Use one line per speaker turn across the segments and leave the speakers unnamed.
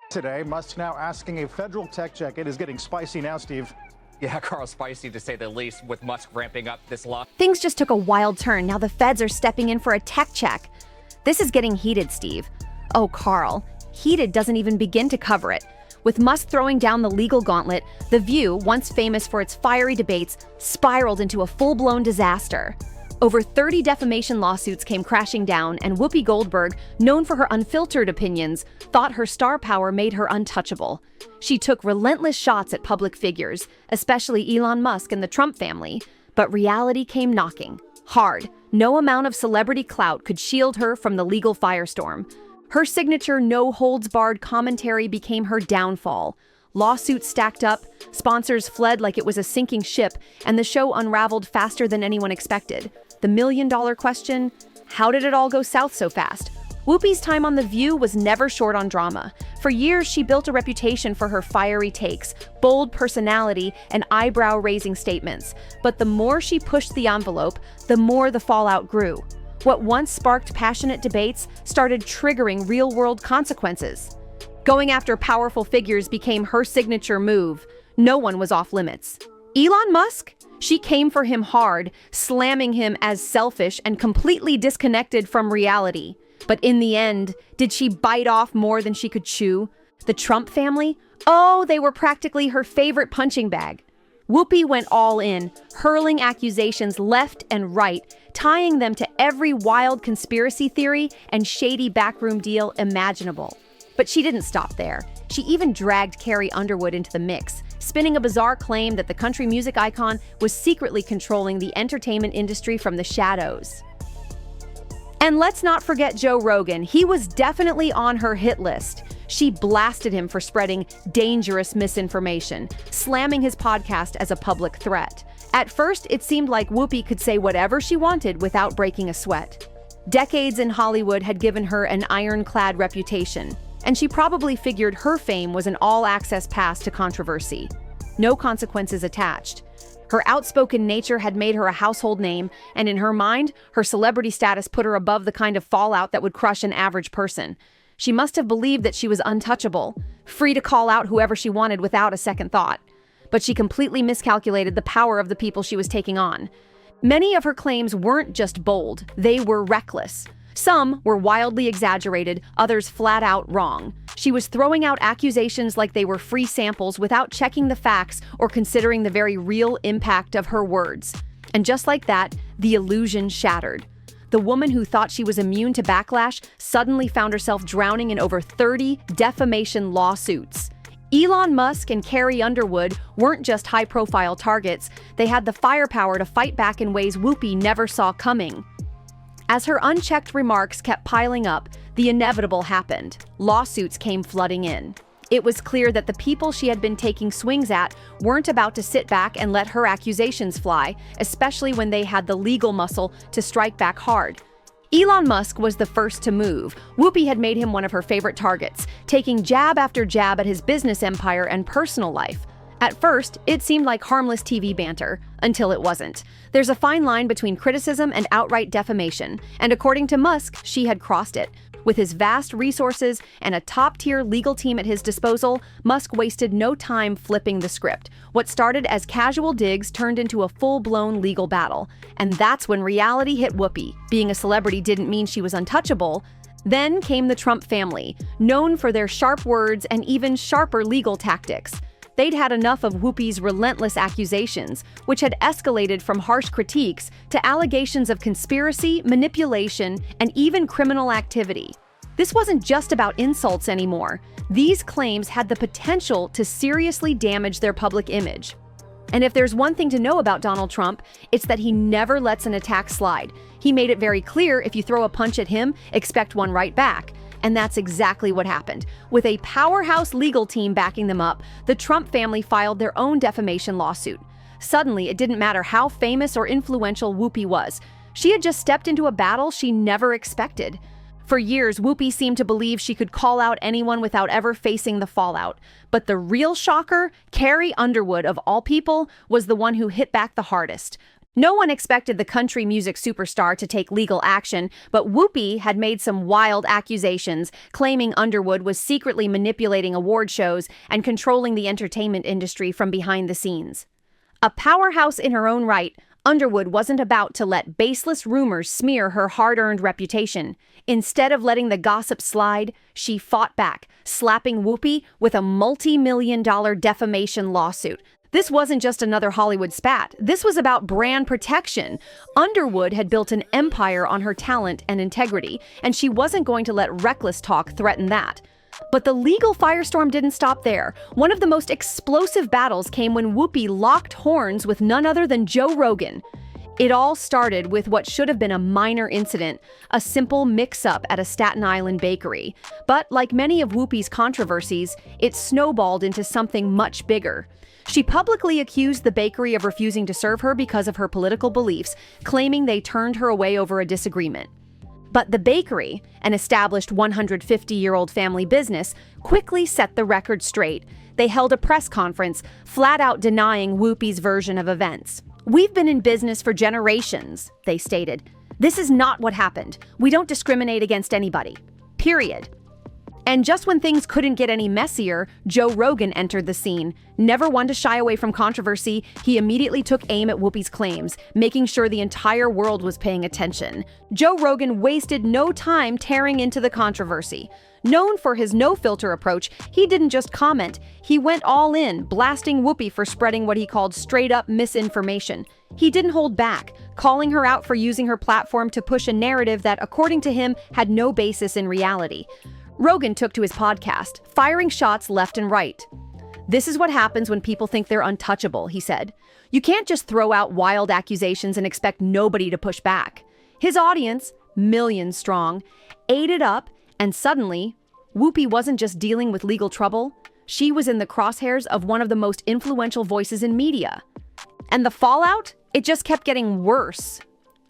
Today, Musk now asking a federal tech check. It is getting spicy now, Steve.
Yeah, Carl, spicy to say the least, with Musk ramping up this law.
Things just took a wild turn. Now the feds are stepping in for a tech check. This is getting heated, Steve. Oh, Carl, heated doesn't even begin to cover it. With Musk throwing down the legal gauntlet, The View, once famous for its fiery debates, spiraled into a full-blown disaster. Over 30 defamation lawsuits came crashing down, and Whoopi Goldberg, known for her unfiltered opinions, thought her star power made her untouchable. She took relentless shots at public figures, especially Elon Musk and the Trump family, but reality came knocking. Hard. No amount of celebrity clout could shield her from the legal firestorm. Her signature no-holds-barred commentary became her downfall. Lawsuits stacked up, sponsors fled like it was a sinking ship, and the show unraveled faster than anyone expected. The million-dollar question: how did it all go south so fast? Whoopi's time on The View was never short on drama. For years, she built a reputation for her fiery takes, bold personality, and eyebrow-raising statements. But the more she pushed the envelope, the more the fallout grew. What once sparked passionate debates started triggering real-world consequences. Going after powerful figures became her signature move. No one was off limits. Elon Musk? She came for him hard, slamming him as selfish and completely disconnected from reality. But in the end, did she bite off more than she could chew? The Trump family? Oh, they were practically her favorite punching bag. Whoopi went all in, hurling accusations left and right, tying them to every wild conspiracy theory and shady backroom deal imaginable. But she didn't stop there. She even dragged Carrie Underwood into the mix, spinning a bizarre claim that the country music icon was secretly controlling the entertainment industry from the shadows. And let's not forget Joe Rogan. He was definitely on her hit list. She blasted him for spreading dangerous misinformation, slamming his podcast as a public threat. At first, it seemed like Whoopi could say whatever she wanted without breaking a sweat. Decades in Hollywood had given her an ironclad reputation, and she probably figured her fame was an all-access pass to controversy. No consequences attached. Her outspoken nature had made her a household name, and in her mind, her celebrity status put her above the kind of fallout that would crush an average person. She must have believed that she was untouchable, free to call out whoever she wanted without a second thought. But she completely miscalculated the power of the people she was taking on. Many of her claims weren't just bold, they were reckless. Some were wildly exaggerated, others flat out wrong. She was throwing out accusations like they were free samples without checking the facts or considering the very real impact of her words. And just like that, the illusion shattered. The woman who thought she was immune to backlash suddenly found herself drowning in over 30 defamation lawsuits. Elon Musk and Carrie Underwood weren't just high-profile targets, they had the firepower to fight back in ways Whoopi never saw coming. As her unchecked remarks kept piling up, the inevitable happened. Lawsuits came flooding in. It was clear that the people she had been taking swings at weren't about to sit back and let her accusations fly, especially when they had the legal muscle to strike back hard. Elon Musk was the first to move. Whoopi had made him one of her favorite targets, taking jab after jab at his business empire and personal life. At first, it seemed like harmless TV banter, until it wasn't. There's a fine line between criticism and outright defamation, and according to Musk, she had crossed it. With his vast resources and a top-tier legal team at his disposal, Musk wasted no time flipping the script. What started as casual digs turned into a full-blown legal battle. And that's when reality hit Whoopi. Being a celebrity didn't mean she was untouchable. Then came the Trump family, known for their sharp words and even sharper legal tactics. They'd had enough of Whoopi's relentless accusations, which had escalated from harsh critiques to allegations of conspiracy, manipulation, and even criminal activity. This wasn't just about insults anymore. These claims had the potential to seriously damage their public image. And if there's one thing to know about Donald Trump, it's that he never lets an attack slide. He made it very clear if you throw a punch at him, expect one right back. And that's exactly what happened. With a powerhouse legal team backing them up, the Trump family filed their own defamation lawsuit. Suddenly, it didn't matter how famous or influential Whoopi was. She had just stepped into a battle she never expected. For years, Whoopi seemed to believe she could call out anyone without ever facing the fallout. But the real shocker, Carrie Underwood, of all people, was the one who hit back the hardest. No one expected the country music superstar to take legal action, but Whoopi had made some wild accusations, claiming Underwood was secretly manipulating award shows and controlling the entertainment industry from behind the scenes. A powerhouse in her own right, Underwood wasn't about to let baseless rumors smear her hard-earned reputation. Instead of letting the gossip slide, she fought back, slapping Whoopi with a multi-million-dollar defamation lawsuit. This wasn't just another Hollywood spat. This was about brand protection. Underwood had built an empire on her talent and integrity, and she wasn't going to let reckless talk threaten that. But the legal firestorm didn't stop there. One of the most explosive battles came when Whoopi locked horns with none other than Joe Rogan. It all started with what should have been a minor incident, a simple mix-up at a Staten Island bakery. But like many of Whoopi's controversies, it snowballed into something much bigger. She publicly accused the bakery of refusing to serve her because of her political beliefs, claiming they turned her away over a disagreement. But the bakery, an established 150-year-old family business, quickly set the record straight. They held a press conference, flat out denying Whoopi's version of events. "We've been in business for generations," they stated. "This is not what happened. We don't discriminate against anybody. Period." And just when things couldn't get any messier, Joe Rogan entered the scene. Never one to shy away from controversy, he immediately took aim at Whoopi's claims, making sure the entire world was paying attention. Joe Rogan wasted no time tearing into the controversy. Known for his no-filter approach, he didn't just comment, he went all in, blasting Whoopi for spreading what he called straight-up misinformation. He didn't hold back, calling her out for using her platform to push a narrative that, according to him, had no basis in reality. Rogan took to his podcast, firing shots left and right. "This is what happens when people think they're untouchable," he said. "You can't just throw out wild accusations and expect nobody to push back." His audience, millions strong, ate it up, and suddenly, Whoopi wasn't just dealing with legal trouble, she was in the crosshairs of one of the most influential voices in media. And the fallout? It just kept getting worse.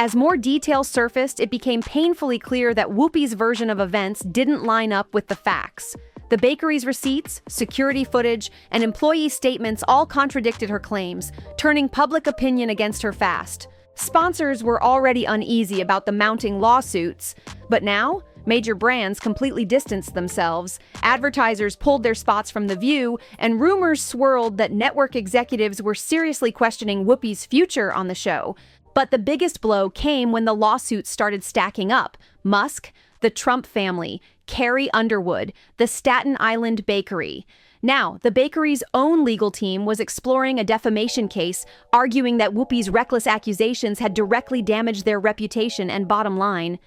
As more details surfaced, it became painfully clear that Whoopi's version of events didn't line up with the facts. The bakery's receipts, security footage, and employee statements all contradicted her claims, turning public opinion against her fast. Sponsors were already uneasy about the mounting lawsuits, but now, major brands completely distanced themselves, advertisers pulled their spots from The View, and rumors swirled that network executives were seriously questioning Whoopi's future on the show. But the biggest blow came when the lawsuits started stacking up. Musk, the Trump family, Carrie Underwood, the Staten Island bakery. Now, the bakery's own legal team was exploring a defamation case, arguing that Whoopi's reckless accusations had directly damaged their reputation and bottom line.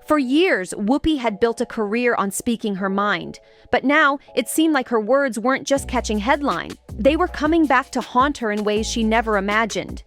For years, Whoopi had built a career on speaking her mind. But now, it seemed like her words weren't just catching headlines. They were coming back to haunt her in ways she never imagined.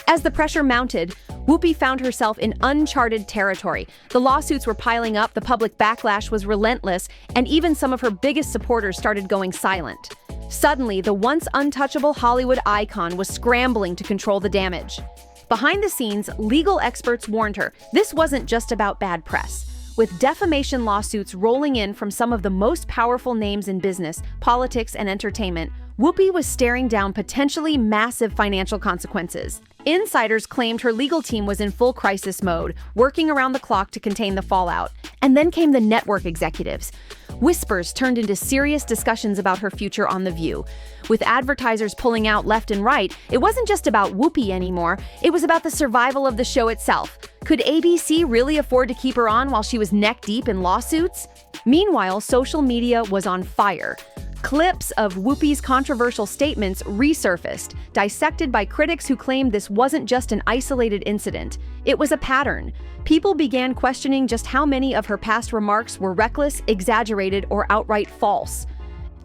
As the pressure mounted, Whoopi found herself in uncharted territory. The lawsuits were piling up, the public backlash was relentless, and even some of her biggest supporters started going silent. Suddenly, the once untouchable Hollywood icon was scrambling to control the damage. Behind the scenes, legal experts warned her this wasn't just about bad press. With defamation lawsuits rolling in from some of the most powerful names in business, politics, and entertainment, Whoopi was staring down potentially massive financial consequences. Insiders claimed her legal team was in full crisis mode, working around the clock to contain the fallout. And then came the network executives. Whispers turned into serious discussions about her future on The View. With advertisers pulling out left and right, it wasn't just about Whoopi anymore, it was about the survival of the show itself. Could ABC really afford to keep her on while she was neck-deep in lawsuits? Meanwhile, social media was on fire. Clips of Whoopi's controversial statements resurfaced, dissected by critics who claimed this wasn't just an isolated incident. It was a pattern. People began questioning just how many of her past remarks were reckless, exaggerated, or outright false.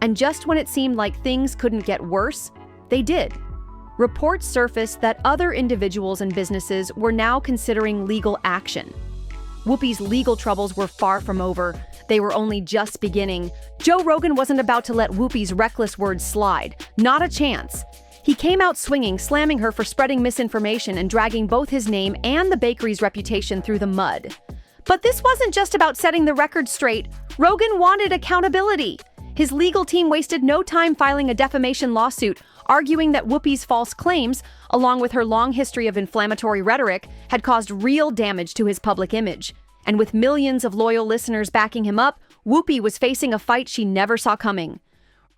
And just when it seemed like things couldn't get worse, they did. Reports surfaced that other individuals and businesses were now considering legal action. Whoopi's legal troubles were far from over. They were only just beginning. Joe Rogan wasn't about to let Whoopi's reckless words slide. Not a chance. He came out swinging, slamming her for spreading misinformation and dragging both his name and the bakery's reputation through the mud. But this wasn't just about setting the record straight. Rogan wanted accountability. His legal team wasted no time filing a defamation lawsuit, arguing that Whoopi's false claims, along with her long history of inflammatory rhetoric, had caused real damage to his public image. And with millions of loyal listeners backing him up, Whoopi was facing a fight she never saw coming.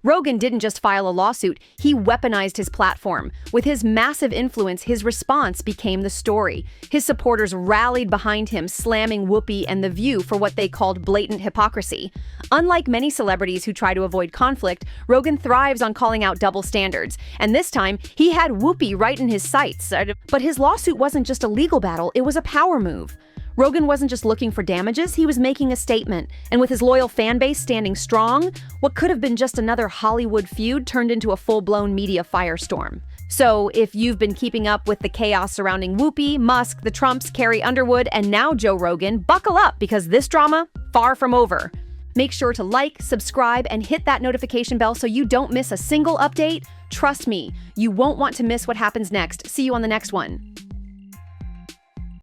Rogan didn't just file a lawsuit, he weaponized his platform. With his massive influence, his response became the story. His supporters rallied behind him, slamming Whoopi and The View for what they called blatant hypocrisy. Unlike many celebrities who try to avoid conflict, Rogan thrives on calling out double standards. And this time, he had Whoopi right in his sights. But his lawsuit wasn't just a legal battle, it was a power move. Rogan wasn't just looking for damages, he was making a statement. And with his loyal fan base standing strong, what could have been just another Hollywood feud turned into a full-blown media firestorm. So, if you've been keeping up with the chaos surrounding Whoopi, Musk, the Trumps, Carrie Underwood, and now Joe Rogan, buckle up because this drama, far from over. Make sure to like, subscribe, and hit that notification bell so you don't miss a single update. Trust me, you won't want to miss what happens next. See you on the next one.